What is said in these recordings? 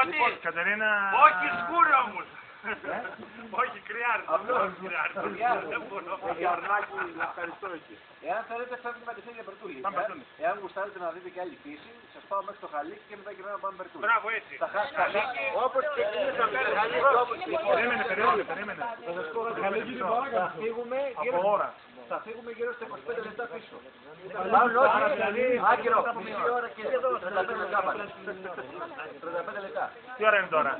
Λοιπόν, Κατερίνα... Όχι σκούρο όμως. Όχι κρυάρι. Δεν μπορώ. Γιαρνάκι, να ευχαριστώ εκεί. Εάν θέλετε φεύγουμε με τη ίδια Περτούλη. Εάν γουστάρετε να δείτε και άλλη φύση, σας πάω μέχρι το Χαλίκι και μετά γυρνάμε να πάμε Περτούλη. Μπράβο έτσι. Όπως ξεκινήσαμε να πέρα Χαλίκι, όπως Περίμενε. Χαλίκι την ώρα Θα φύγουμε από ώρα. Θα φύγουμε γύρω στα 25 λεπτά πίσω. Άκυρο, Μισή ώρα και εδώ 35 λεπτά πάλι. 35 λεπτά. Τι ώρα είναι τώρα?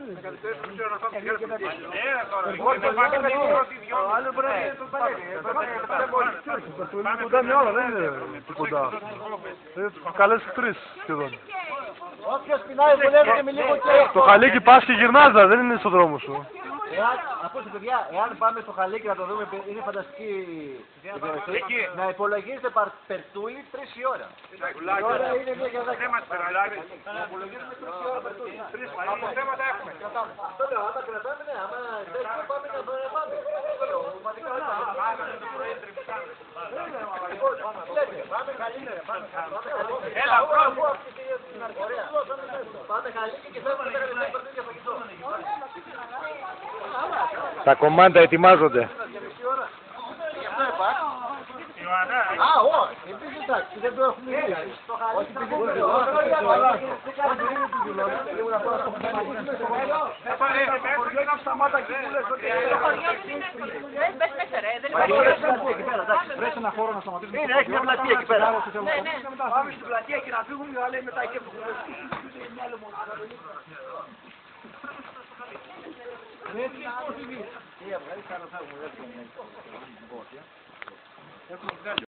Κοντά μια ώρα, δεν είναι κοντά. Καλές 3 σχεδόν. Όποιος πεινάει βολεύει με λίγο και... Το Χαλίκι πας και γυρνάς, δεν είναι στο δρόμο σου. Ακούστε παιδιά, εάν πάμε στο Χαλίκι να το δούμε, είναι φανταστική διαδρομή. Να υπολογίζετε Περτούλη 3 η ώρα. Η ώρα είναι μια για 10. Δεν μας περνάει. Να υπολογίζουμε 3 η ώρα Περτούλη. Από θέματα έχουμε. Αυτό λέω, άμα κρατάμε, ναι, άμα δεν πάμε να πάμε. Πάμε Χαλίκι, Έλα, πρώτο. Πάμε Χαλίκι και φεύγουμε να κάνουμε Περτούλη για φαγητό. Τα κομμάτια ετοιμάζονται. Α, όχι, επίσης εντάξει, δεν το έχουμε δει. Όχι, Βρες ένα χώρο να σταματήσουμε. είναι, έχει μια πλατεία εκεί πέρα. Πάμε στην πλατεία και να φύγουμε, αλλά λέει μετά και Τι έβγαλε, θα ρωτάω μου, δεν